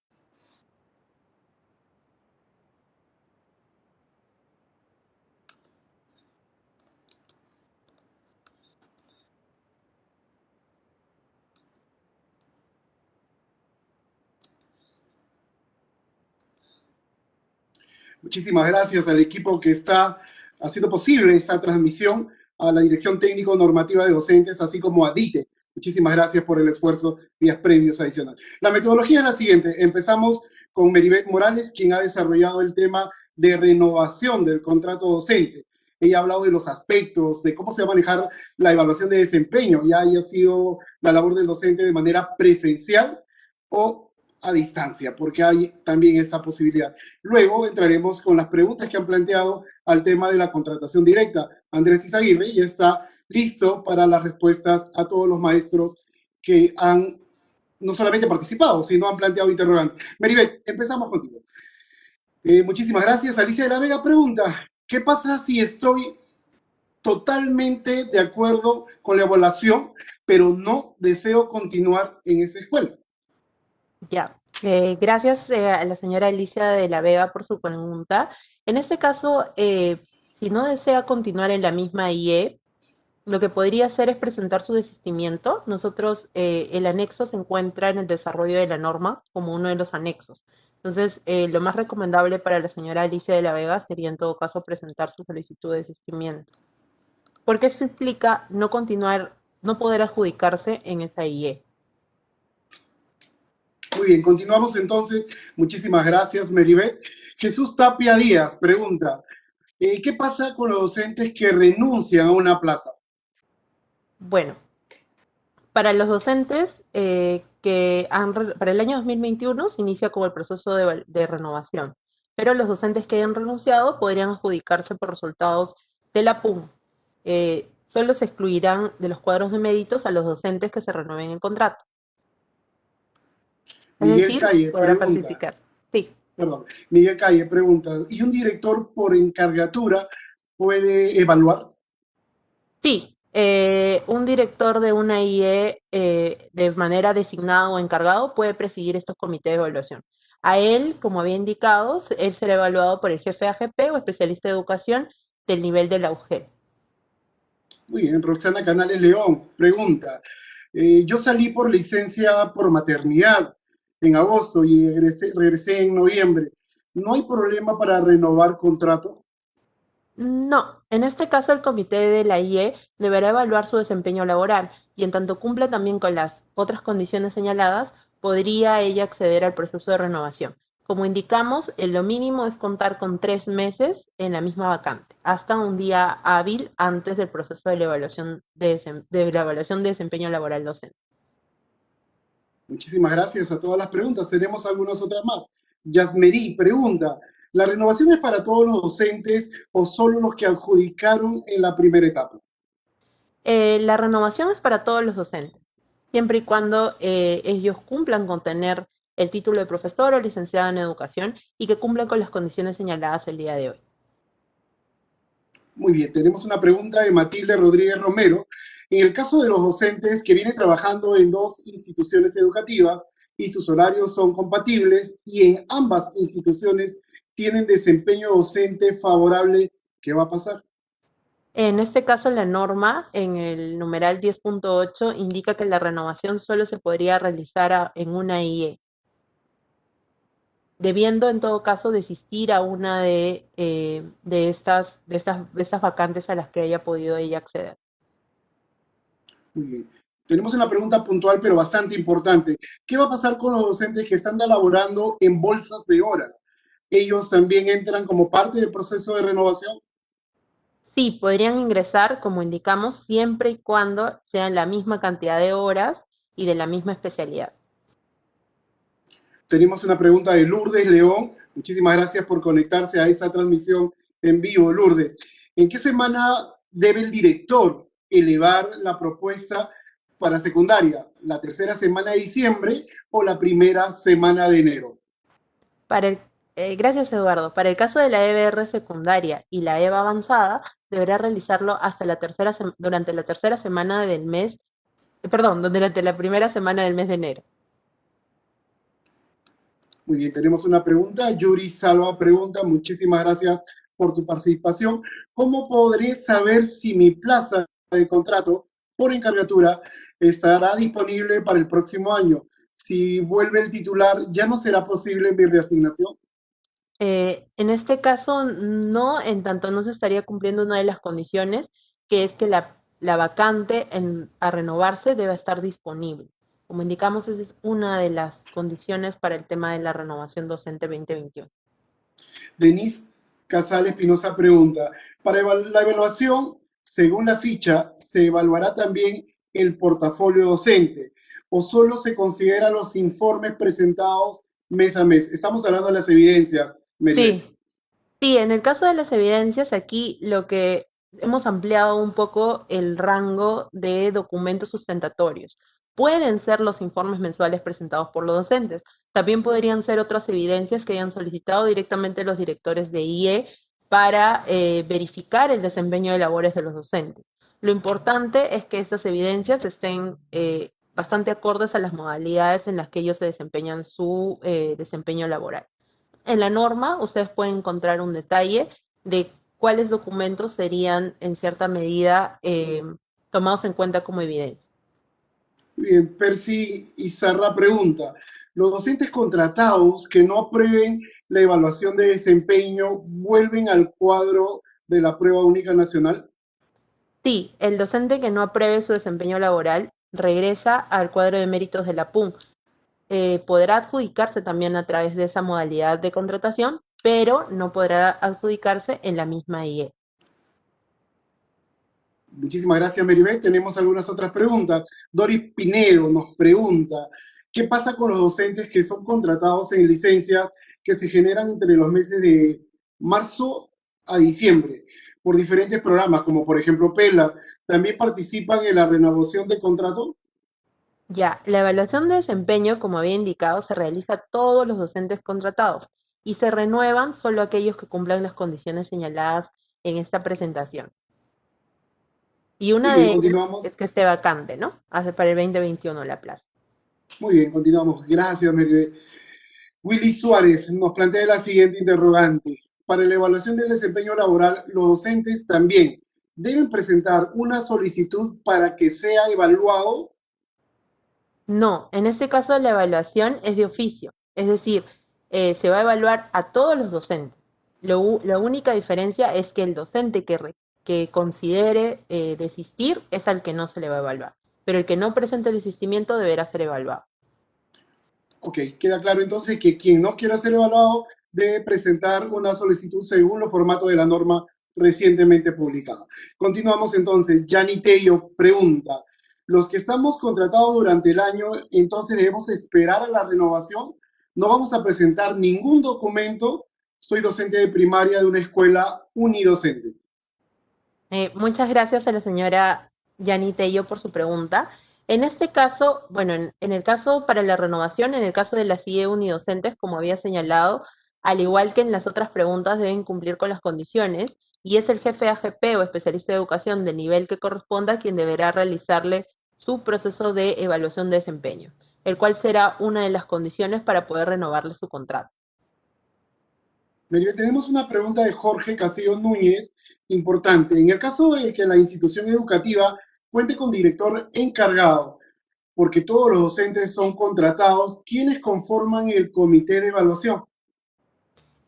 Muchísimas gracias al equipo que está haciendo posible esta transmisión, a la Dirección Técnico Normativa de Docentes, así como a DITE. Muchísimas gracias por el esfuerzo, días previos adicionales. La metodología es la siguiente. Empezamos con Meribeth Morales, quien ha desarrollado el tema de renovación del contrato docente. Ella ha hablado de los aspectos, de cómo se va a manejar la evaluación de desempeño, ya haya sido la labor del docente de manera presencial o a distancia, porque hay también esta posibilidad. Luego entraremos con las preguntas que han planteado al tema de la contratación directa. Andrés Izaguirre ya está listo para las respuestas a todos los maestros que han no solamente participado, sino han planteado interrogantes. Meribeth, empezamos contigo. Muchísimas gracias. Alicia de la Vega pregunta, ¿qué pasa si estoy totalmente de acuerdo con la evaluación, pero no deseo continuar en esa escuela? Ya, gracias a la señora Alicia de la Vega por su pregunta. En este caso, si no desea continuar en la misma IE, lo que podría hacer es presentar su desistimiento. Nosotros, el anexo se encuentra en el desarrollo de la norma como uno de los anexos. Entonces, lo más recomendable para la señora Alicia de la Vega sería en todo caso presentar su solicitud de desistimiento. Porque eso implica no continuar, no poder adjudicarse en esa IE. Muy bien, continuamos entonces. Muchísimas gracias, Meribeth. Jesús Tapia Díaz pregunta, ¿qué pasa con los docentes que renuncian a una plaza? Bueno, para los docentes para el año 2021 se inicia como el proceso de renovación, pero los docentes que hayan renunciado podrían adjudicarse por resultados de la PUM. Solo se excluirán de los cuadros de méritos a los docentes que se renueven el contrato. Miguel Calle podrá pregunta, participar. Sí. Perdón, Miguel Calle pregunta, ¿y un director por encargatura puede evaluar? Sí, un director de una IE de manera designada o encargado puede presidir estos comités de evaluación. A él, como había indicado, él será evaluado por el jefe de AGP o especialista de educación del nivel de la UG. Muy bien, Roxana Canales León pregunta, yo salí por licencia por maternidad en agosto y regresé en noviembre. ¿No hay problema para renovar contrato? No, en este caso el comité de la IE deberá evaluar su desempeño laboral y en tanto cumpla también con las otras condiciones señaladas, podría ella acceder al proceso de renovación. Como indicamos, lo mínimo es contar con 3 meses en la misma vacante, hasta un día hábil antes del proceso de la evaluación de desempeño laboral docente. Muchísimas gracias a todas las preguntas. Tenemos algunas otras más. Yasmerí pregunta, ¿la renovación es para todos los docentes o solo los que adjudicaron en la primera etapa? La renovación es para todos los docentes, siempre y cuando ellos cumplan con tener el título de profesor o licenciado en educación y que cumplan con las condiciones señaladas el día de hoy. Muy bien, tenemos una pregunta de Matilde Rodríguez Romero. En el caso de los docentes que vienen trabajando en dos instituciones educativas y sus horarios son compatibles y en ambas instituciones tienen desempeño docente favorable, ¿qué va a pasar? En este caso, la norma, en el numeral 10.8, indica que la renovación solo se podría realizar en una IE, debiendo en todo caso desistir a una de estas vacantes a las que haya podido ella acceder. Muy bien. Tenemos una pregunta puntual, pero bastante importante. ¿Qué va a pasar con los docentes que están laborando en bolsas de hora? ¿Ellos también entran como parte del proceso de renovación? Sí, podrían ingresar, como indicamos, siempre y cuando sean la misma cantidad de horas y de la misma especialidad. Tenemos una pregunta de Lourdes León. Muchísimas gracias por conectarse a esta transmisión en vivo, Lourdes. ¿En qué semana debe el director elevar la propuesta para secundaria? ¿La tercera semana de diciembre o la primera semana de enero? Gracias, Eduardo. Para el caso de la EBR secundaria y la EVA avanzada, deberá realizarlo durante la tercera semana del mes, durante la primera semana del mes de enero. Muy bien, tenemos una pregunta. Yuri Salva pregunta, muchísimas gracias por tu participación. ¿Cómo podré saber si mi plaza de contrato por encargatura estará disponible para el próximo año? Si vuelve el titular, ¿ya no será posible mi reasignación? En este caso, no, en tanto no se estaría cumpliendo una de las condiciones, que es que la vacante a renovarse debe estar disponible. Como indicamos, esa es una de las condiciones para el tema de la renovación docente 2021. Denise Casal Espinosa pregunta, para la evaluación, según la ficha, ¿se evaluará también el portafolio docente o solo se consideran los informes presentados mes a mes? Estamos hablando de las evidencias, Meribel. Sí, sí, en el caso de las evidencias, aquí lo que hemos ampliado un poco el rango de documentos sustentatorios. Pueden ser los informes mensuales presentados por los docentes. También podrían ser otras evidencias que hayan solicitado directamente los directores de IE para verificar el desempeño de labores de los docentes. Lo importante es que estas evidencias estén bastante acordes a las modalidades en las que ellos se desempeñan su desempeño laboral. En la norma ustedes pueden encontrar un detalle de cuáles documentos serían en cierta medida tomados en cuenta como evidencia. Bien, Percy Izarra pregunta, ¿los docentes contratados que no aprueben la evaluación de desempeño vuelven al cuadro de la prueba única nacional? Sí, el docente que no apruebe su desempeño laboral regresa al cuadro de méritos de la PUN. Podrá adjudicarse también a través de esa modalidad de contratación, pero no podrá adjudicarse en la misma IE. Muchísimas gracias, Meribel. Tenemos algunas otras preguntas. Doris Pinedo nos pregunta, ¿qué pasa con los docentes que son contratados en licencias que se generan entre los meses de marzo a diciembre por diferentes programas, como por ejemplo PELA? ¿También participan en la renovación de contrato? Ya, la evaluación de desempeño, como había indicado, se realiza a todos los docentes contratados y se renuevan solo aquellos que cumplan las condiciones señaladas en esta presentación. Y Muy una bien, de ellas continuamos. es que esté vacante, ¿no? Hace para el 2021 la plaza. Muy bien, continuamos. Gracias, Meribel. Willy Suárez nos plantea la siguiente interrogante. Para la evaluación del desempeño laboral, los docentes también deben presentar una solicitud para que sea evaluado. No, en este caso la evaluación es de oficio, es decir, se va a evaluar a todos los docentes. La única diferencia es que el docente que considere desistir es al que no se le va a evaluar, pero el que no presente el desistimiento deberá ser evaluado. Ok, queda claro entonces que quien no quiera ser evaluado debe presentar una solicitud según los formatos de la norma recientemente publicada. Continuamos entonces. Yanni Tello pregunta, ¿los que estamos contratados durante el año, entonces debemos esperar a la renovación? No vamos a presentar ningún documento. Soy docente de primaria de una escuela unidocente. Muchas gracias a la señora Yani Tello por su pregunta. En este caso, bueno, en el caso para la renovación, en el caso de las IE unidocentes, como había señalado, al igual que en las otras preguntas, deben cumplir con las condiciones y es el jefe AGP o especialista de educación del nivel que corresponda quien deberá realizarle su proceso de evaluación de desempeño, el cual será una de las condiciones para poder renovarle su contrato. Maribel, tenemos una pregunta de Jorge Castillo Núñez, importante. En el caso de que la institución educativa cuente con director encargado, porque todos los docentes son contratados, ¿quiénes conforman el comité de evaluación?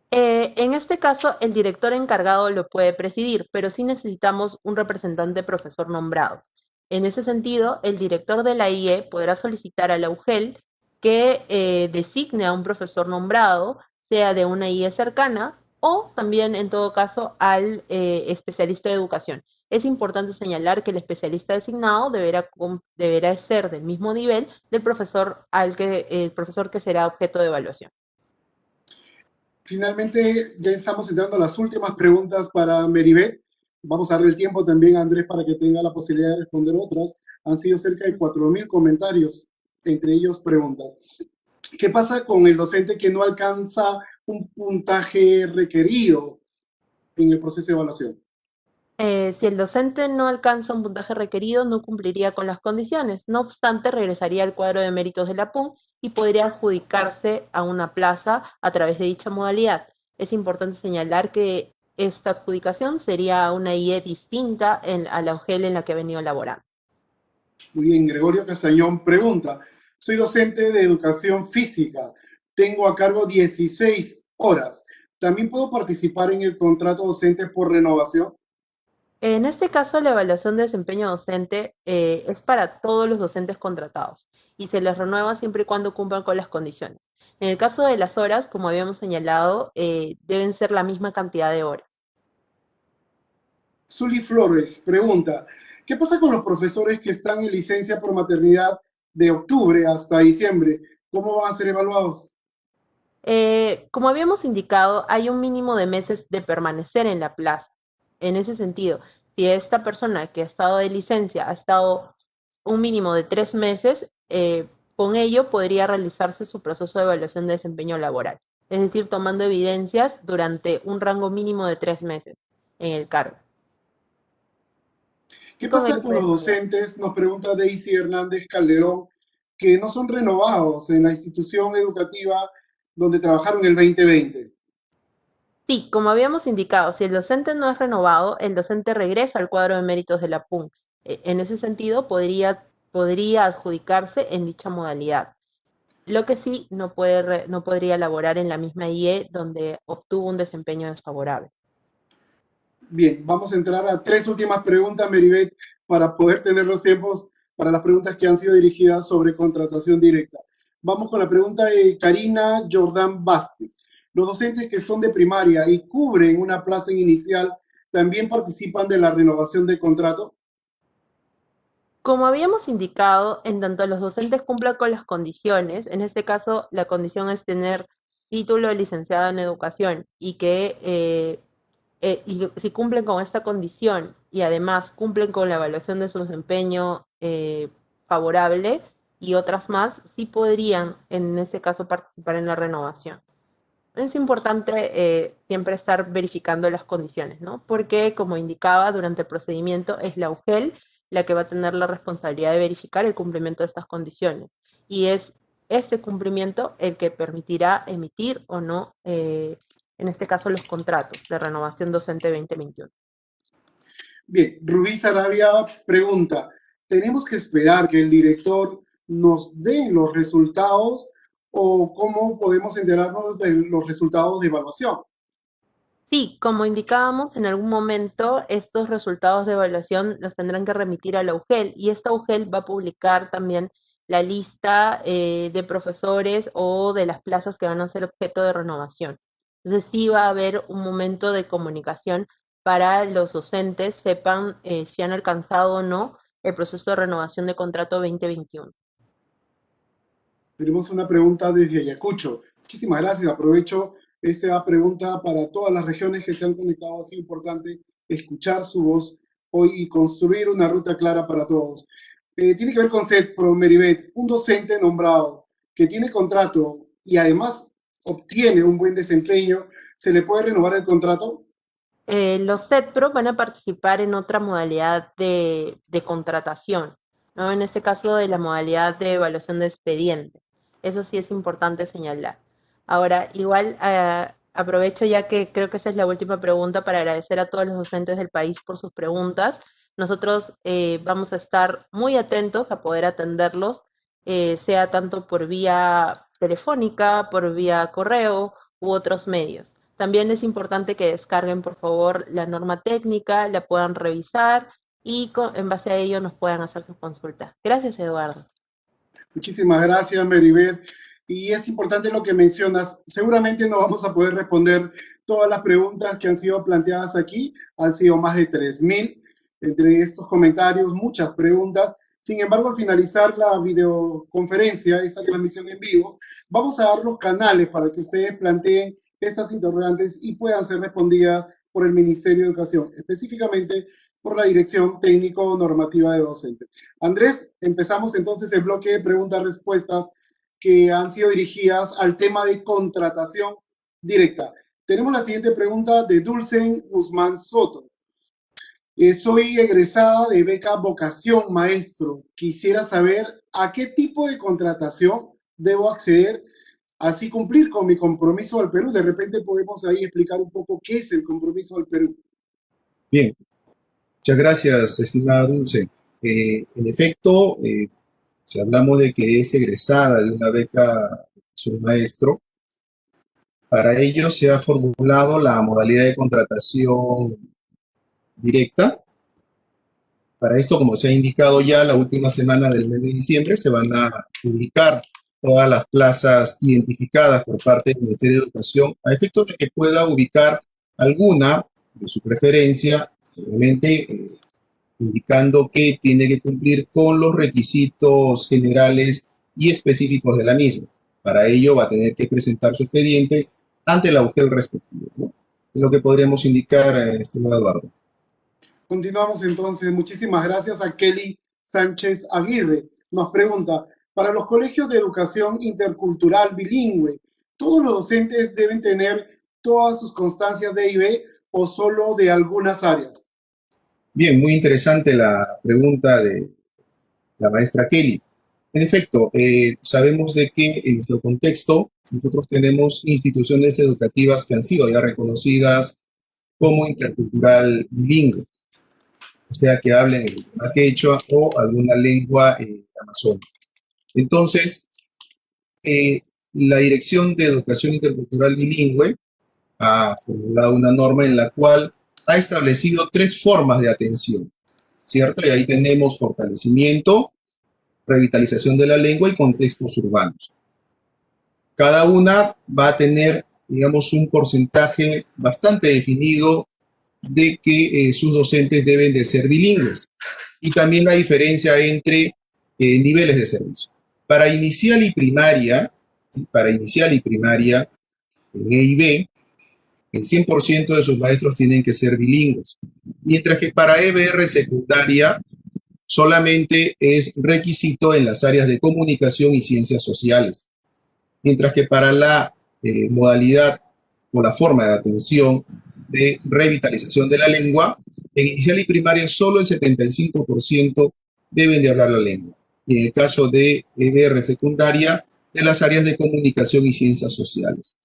En este caso, el director encargado lo puede presidir, pero sí necesitamos un representante profesor nombrado. En ese sentido, el director de la IE podrá solicitar a la UGEL que designe a un profesor nombrado, sea de una IE cercana o también, en todo caso, al especialista de educación. Es importante señalar que el especialista designado deberá ser del mismo nivel del profesor el profesor que será objeto de evaluación. Finalmente, ya estamos entrando a las últimas preguntas para Meribet. Vamos a darle el tiempo también a Andrés para que tenga la posibilidad de responder otras. Han sido cerca de 4.000 comentarios, entre ellos preguntas. ¿Qué pasa con el docente que no alcanza un puntaje requerido en el proceso de evaluación? Si el docente no alcanza un puntaje requerido, no cumpliría con las condiciones. No obstante, regresaría al cuadro de méritos de la PUN y podría adjudicarse a una plaza a través de dicha modalidad. Es importante señalar que esta adjudicación sería una IE distinta a la UGEL en la que ha venido laborando. Muy bien, Gregorio Castañón pregunta, soy docente de educación física, tengo a cargo 16 horas, ¿también puedo participar en el contrato docente por renovación? En este caso, la evaluación de desempeño docente es para todos los docentes contratados y se les renueva siempre y cuando cumplan con las condiciones. En el caso de las horas, como habíamos señalado, deben ser la misma cantidad de horas. Zuli Flores pregunta, ¿qué pasa con los profesores que están en licencia por maternidad de octubre hasta diciembre? ¿Cómo van a ser evaluados? Como habíamos indicado, hay un mínimo de meses de permanecer en la plaza. En ese sentido, si esta persona que ha estado de licencia ha estado un mínimo de 3 meses, con ello podría realizarse su proceso de evaluación de desempeño laboral, es decir, tomando evidencias durante un rango mínimo de 3 meses en el cargo. ¿Qué Y con pasa ello con los puede cambiar. docentes? Nos pregunta Daisy Hernández Calderón, que no son renovados en la institución educativa donde trabajaron el 2020. Sí, como habíamos indicado, si el docente no es renovado, el docente regresa al cuadro de méritos de la PUN. En ese sentido, podría adjudicarse en dicha modalidad. Lo que sí no podría laborar en la misma IE donde obtuvo un desempeño desfavorable. Bien, vamos a entrar a tres últimas preguntas, Meribet, para poder tener los tiempos para las preguntas que han sido dirigidas sobre contratación directa. Vamos con la pregunta de Karina Jordán Vázquez. ¿Los docentes que son de primaria y cubren una plaza inicial también participan de la renovación de contrato? Como habíamos indicado, en tanto los docentes cumplan con las condiciones, en este caso la condición es tener título de licenciado en educación y que y si cumplen con esta condición y además cumplen con la evaluación de su desempeño favorable y otras más, sí podrían en ese caso participar en la renovación. Es importante siempre estar verificando las condiciones, ¿no? Porque, como indicaba, durante el procedimiento es la UGEL la que va a tener la responsabilidad de verificar el cumplimiento de estas condiciones. Y es este cumplimiento el que permitirá emitir o no, en este caso, los contratos de renovación docente 2021. Bien, Rubí Sarabia pregunta, ¿tenemos que esperar que el director nos dé los resultados o cómo podemos enterarnos de los resultados de evaluación? Sí, como indicábamos, en algún momento estos resultados de evaluación los tendrán que remitir a la UGEL y esta UGEL va a publicar también la lista de profesores o de las plazas que van a ser objeto de renovación. Entonces sí va a haber un momento de comunicación para los docentes, sepan si han alcanzado o no el proceso de renovación de contrato 2021. Tenemos una pregunta desde Ayacucho. Muchísimas gracias. Aprovecho esta pregunta para todas las regiones que se han conectado. Ha sido importante escuchar su voz hoy y construir una ruta clara para todos. Tiene que ver con CETPRO, Meribet, un docente nombrado que tiene contrato y además obtiene un buen desempeño, ¿se le puede renovar el contrato? Los CETPRO van a participar en otra modalidad de contratación, ¿no? En este caso de la modalidad de evaluación de expediente. Eso sí es importante señalar. Ahora, igual aprovecho ya que creo que esa es la última pregunta para agradecer a todos los docentes del país por sus preguntas. Nosotros vamos a estar muy atentos a poder atenderlos, sea tanto por vía telefónica, por vía correo u otros medios. También es importante que descarguen, por favor, la norma técnica, la puedan revisar y en base a ello nos puedan hacer sus consultas. Gracias, Eduardo. Muchísimas gracias, Meribet. Y es importante lo que mencionas. Seguramente no vamos a poder responder todas las preguntas que han sido planteadas aquí. Han sido más de 3.000. Entre estos comentarios, muchas preguntas. Sin embargo, al finalizar la videoconferencia, esta transmisión en vivo, vamos a dar los canales para que ustedes planteen estas interrogantes y puedan ser respondidas por el Ministerio de Educación, específicamente por la Dirección Técnico-Normativa de Docentes. Andrés, empezamos entonces el bloque de preguntas-respuestas que han sido dirigidas al tema de contratación directa. Tenemos la siguiente pregunta de Dulcen Guzmán Soto. Soy egresada de beca Vocación Maestro. Quisiera saber a qué tipo de contratación debo acceder, así cumplir con mi compromiso al Perú. De repente podemos ahí explicar un poco qué es el compromiso al Perú. Bien, muchas gracias, estimada Dulce. En efecto, si hablamos de que es egresada de una beca Vocación Maestro, para ello se ha formulado la modalidad de contratación directa. Para esto, como se ha indicado ya, la última semana del mes de diciembre se van a publicar todas las plazas identificadas por parte del Ministerio de Educación a efecto de que pueda ubicar alguna de su preferencia, obviamente indicando que tiene que cumplir con los requisitos generales y específicos de la misma. Para ello va a tener que presentar su expediente ante la UGEL respectivo, ¿no? Es lo que podríamos indicar, estimado Eduardo. Continuamos entonces. Muchísimas gracias a Kelly Sánchez Aguirre. Nos pregunta, para los colegios de educación intercultural bilingüe, ¿todos los docentes deben tener todas sus constancias de IB o solo de algunas áreas? Bien, muy interesante la pregunta de la maestra Kelly. En efecto, sabemos de que en nuestro contexto nosotros tenemos instituciones educativas que han sido ya reconocidas como intercultural bilingüe, sea que hablen el idioma quechua o alguna lengua amazónica. Entonces, la Dirección de Educación Intercultural Bilingüe ha formulado una norma en la cual ha establecido 3 formas de atención, ¿cierto? Y ahí tenemos fortalecimiento, revitalización de la lengua y contextos urbanos. Cada una va a tener, digamos, un porcentaje bastante definido de que sus docentes deben de ser bilingües. Y también la diferencia entre niveles de servicio. Para inicial y primaria, ¿sí? Para inicial y primaria, en EIB, el 100% de sus maestros tienen que ser bilingües. Mientras que para EBR secundaria, solamente es requisito en las áreas de comunicación y ciencias sociales. Mientras que para la modalidad o la forma de atención de revitalización de la lengua, en inicial y primaria solo el 75% deben de hablar la lengua. Y en el caso de EBR secundaria, de las áreas de comunicación y ciencias sociales.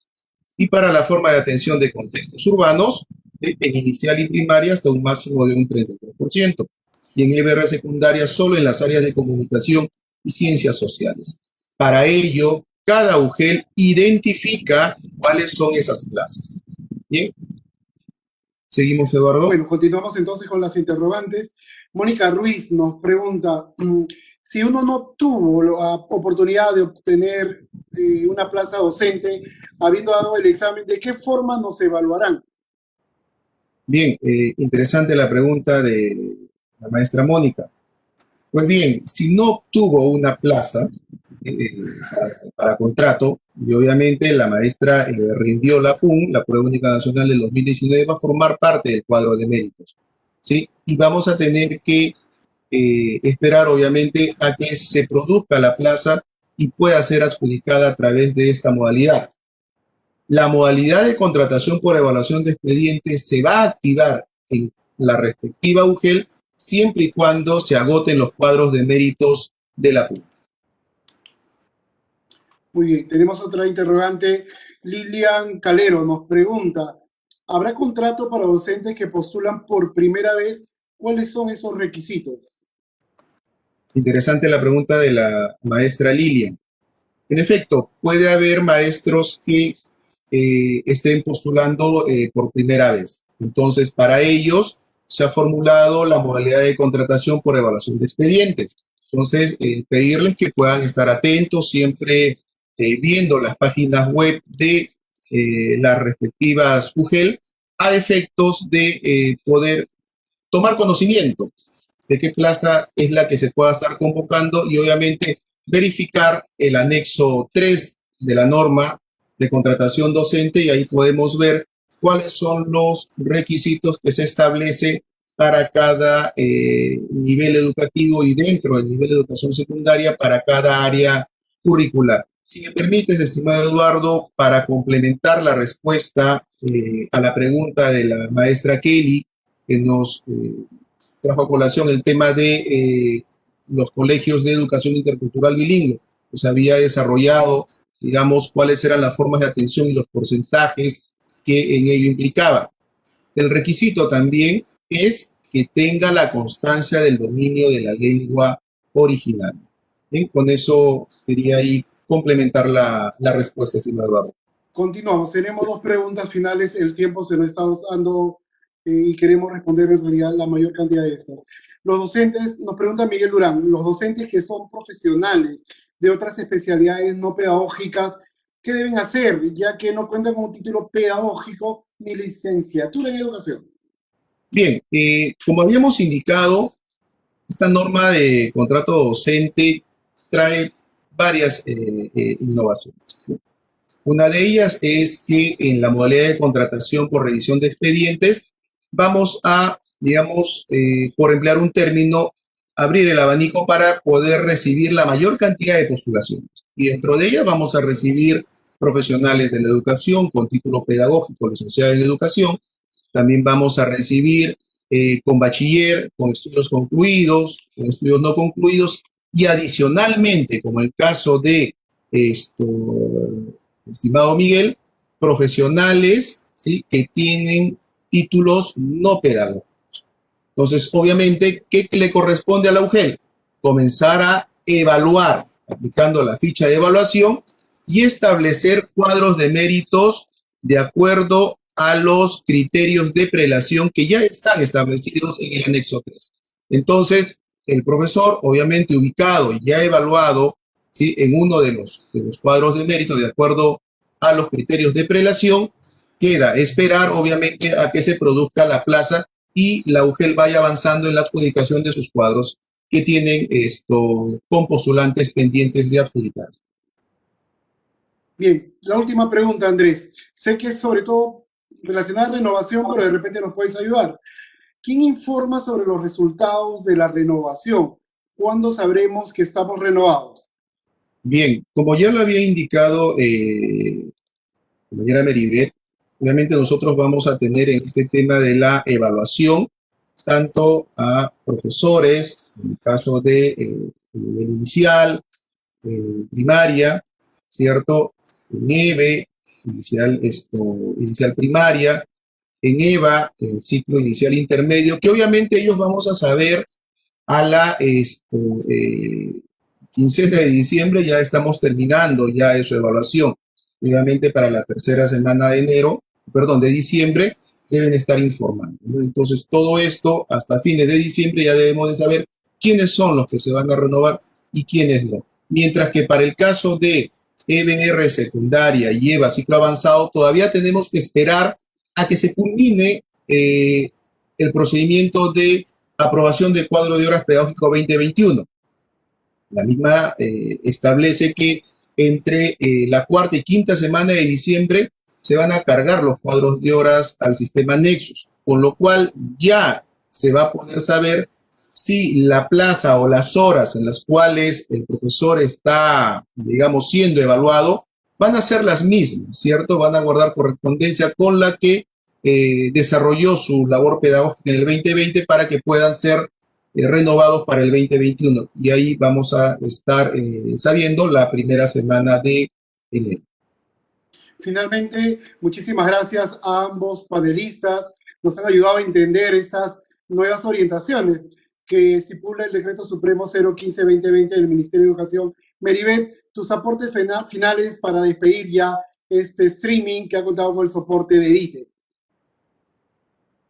Y para la forma de atención de contextos urbanos, en inicial y primaria hasta un máximo de un 33%. Y en EBR secundaria solo en las áreas de comunicación y ciencias sociales. Para ello, cada UGEL identifica cuáles son esas plazas. Bien. Seguimos, Eduardo. Bueno, continuamos entonces con las interrogantes. Mónica Ruiz nos pregunta, si uno no tuvo la oportunidad de obtener una plaza docente, habiendo dado el examen, ¿de qué forma nos evaluarán? Bien, interesante la pregunta de la maestra Mónica. Pues bien, si no obtuvo una plaza para contrato, y obviamente la maestra rindió la PUN, la Prueba Única Nacional del 2019, va a formar parte del cuadro de méritos. ¿sí? Y vamos a tener que esperar, obviamente, a que se produzca la plaza y pueda ser adjudicada a través de esta modalidad. La modalidad de contratación por evaluación de expedientes se va a activar en la respectiva UGEL siempre y cuando se agoten los cuadros de méritos de la PUC. Muy bien, tenemos otra interrogante. Lilian Calero nos pregunta, ¿habrá contrato para docentes que postulan por primera vez? ¿Cuáles son esos requisitos? Interesante la pregunta de la maestra Lilian. En efecto, puede haber maestros que estén postulando por primera vez. Entonces, para ellos se ha formulado la modalidad de contratación por evaluación de expedientes. Entonces, pedirles que puedan estar atentos, siempre viendo las páginas web de las respectivas UGEL a efectos de poder tomar conocimiento de qué plaza es la que se pueda estar convocando y obviamente verificar el anexo 3 de la norma de contratación docente y ahí podemos ver cuáles son los requisitos que se establece para cada nivel educativo y dentro del nivel de educación secundaria para cada área curricular. Si me permites, estimado Eduardo, para complementar la respuesta a la pregunta de la maestra Kelly, que nos trajo a colación el tema de los colegios de educación intercultural bilingüe, pues había desarrollado, digamos, cuáles eran las formas de atención y los porcentajes que en ello implicaba. El requisito también es que tenga la constancia del dominio de la lengua original. ¿Bien? Con eso quería ahí complementar la respuesta, estimado Eduardo. Continuamos, tenemos dos preguntas finales, el tiempo se nos está dando y queremos responder en realidad la mayor cantidad de estas. Los docentes, nos pregunta Miguel Durán, los docentes que son profesionales de otras especialidades no pedagógicas, ¿qué deben hacer? Ya que no cuentan con un título pedagógico ni licenciatura en educación. Bien, como habíamos indicado, esta norma de contrato docente trae varias innovaciones. Una de ellas es que en la modalidad de contratación por revisión de expedientes vamos a, digamos, por emplear un término, abrir el abanico para poder recibir la mayor cantidad de postulaciones. Y dentro de ellas vamos a recibir profesionales de la educación con título pedagógico, licenciado en educación. También vamos a recibir con bachiller, con estudios concluidos, con estudios no concluidos y adicionalmente, como el caso de estimado Miguel, profesionales, ¿sí?, que tienen títulos no pedagógicos. Entonces, obviamente, ¿qué le corresponde a la UGEL? Comenzar a evaluar, aplicando la ficha de evaluación y establecer cuadros de méritos de acuerdo a los criterios de prelación que ya están establecidos en el anexo 3. Entonces, el profesor, obviamente ubicado y ya evaluado, ¿sí?, en uno de los cuadros de mérito de acuerdo a los criterios de prelación, queda esperar, obviamente, a que se produzca la plaza y la UGEL vaya avanzando en la adjudicación de sus cuadros que tienen con postulantes pendientes de adjudicar. Bien, la última pregunta, Andrés. Sé que es sobre todo relacionada a renovación, pero de repente nos puedes ayudar. ¿Quién informa sobre los resultados de la renovación? ¿Cuándo sabremos que estamos renovados? Bien, como ya lo había indicado la compañera Meribet, obviamente nosotros vamos a tener en este tema de la evaluación tanto a profesores, en el caso de nivel inicial, primaria, ¿cierto? En EVE, inicial primaria, en EVA, en ciclo inicial intermedio, que obviamente ellos vamos a saber a la quincena de diciembre, ya estamos terminando ya su evaluación. Obviamente para la tercera semana de diciembre, deben estar informando, ¿no? Entonces todo esto hasta fines de diciembre ya debemos de saber quiénes son los que se van a renovar y quiénes no. Mientras que para el caso de EBR secundaria y EVA ciclo avanzado, todavía tenemos que esperar a que se culmine el procedimiento de aprobación del cuadro de horas pedagógico 2021. La misma establece que entre la cuarta y quinta semana de diciembre se van a cargar los cuadros de horas al sistema Nexus, con lo cual ya se va a poder saber si la plaza o las horas en las cuales el profesor está, digamos, siendo evaluado, van a ser las mismas, ¿cierto? Van a guardar correspondencia con la que desarrolló su labor pedagógica en el 2020 para que puedan ser renovados para el 2021. Y ahí vamos a estar sabiendo la primera semana de enero. Finalmente, muchísimas gracias a ambos panelistas. Nos han ayudado a entender estas nuevas orientaciones que estipula el Decreto Supremo 015-2020 del Ministerio de Educación. Meribeth, tus aportes finales para despedir ya este streaming que ha contado con el soporte de EDITE.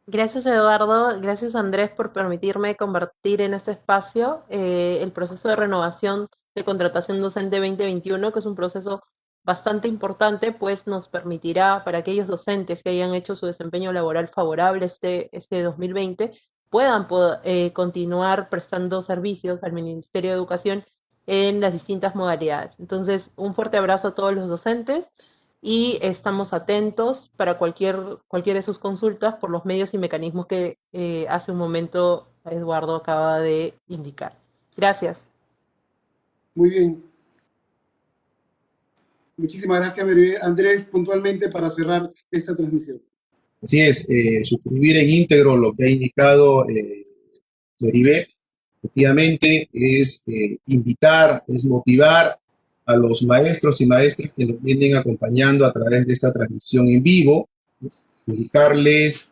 Gracias, Eduardo. Gracias, Andrés, por permitirme convertir en este espacio el proceso de renovación de contratación docente 2021, que es un proceso bastante importante, pues nos permitirá para aquellos docentes que hayan hecho su desempeño laboral favorable este 2020, puedan continuar prestando servicios al Ministerio de Educación en las distintas modalidades. Entonces, un fuerte abrazo a todos los docentes y estamos atentos para cualquiera de sus consultas por los medios y mecanismos que hace un momento Eduardo acaba de indicar. Gracias. Muy bien. Muchísimas gracias, Meribeth. Andrés, puntualmente para cerrar esta transmisión. Así es, suscribir en íntegro lo que ha indicado Meribeth. Efectivamente, es invitar, es motivar a los maestros y maestras que nos vienen acompañando a través de esta transmisión en vivo, indicarles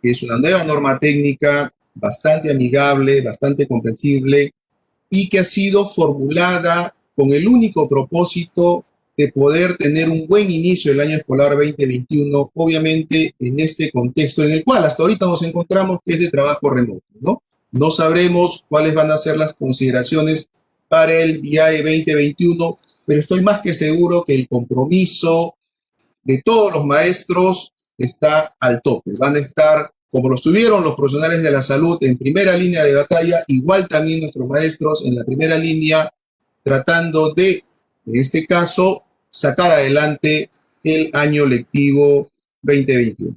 que es una nueva norma técnica bastante amigable, bastante comprensible y que ha sido formulada con el único propósito de poder tener un buen inicio del año escolar 2021, obviamente en este contexto en el cual hasta ahorita nos encontramos, que es de trabajo remoto, ¿no? No sabremos cuáles van a ser las consideraciones para el VIAE 2021, pero estoy más que seguro que el compromiso de todos los maestros está al tope. Van a estar, como lo estuvieron los profesionales de la salud, en primera línea de batalla, igual también nuestros maestros en la primera línea, tratando de, en este caso, sacar adelante el año lectivo 2021.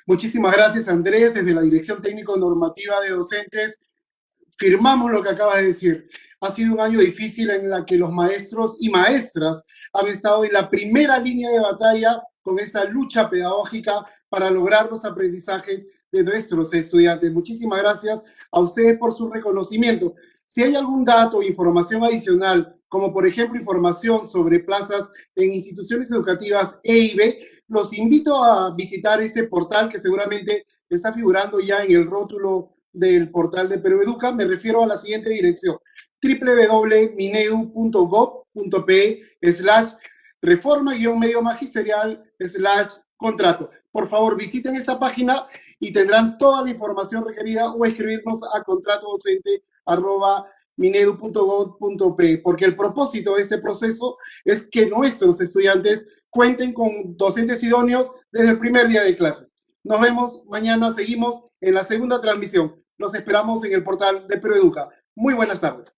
Muchísimas gracias, Andrés. Desde la Dirección Técnico-Normativa de Docentes, firmamos lo que acabas de decir. Ha sido un año difícil en la que los maestros y maestras han estado en la primera línea de batalla con esta lucha pedagógica para lograr los aprendizajes de nuestros estudiantes. Muchísimas gracias a ustedes por su reconocimiento. Si hay algún dato o información adicional, como por ejemplo información sobre plazas en instituciones educativas EIB, los invito a visitar este portal que seguramente está figurando ya en el rótulo del portal de Perú Educa. Me refiero a la siguiente dirección: www.minedu.gov.pe/reforma-medio magisterial/contrato. Por favor, visiten esta página y tendrán toda la información requerida o escribirnos a contratodocente@minedu.gov.pe, porque el propósito de este proceso es que nuestros estudiantes cuenten con docentes idóneos desde el primer día de clase. Nos vemos mañana, seguimos en la segunda transmisión. Los esperamos en el portal de Perú Educa. Muy buenas tardes.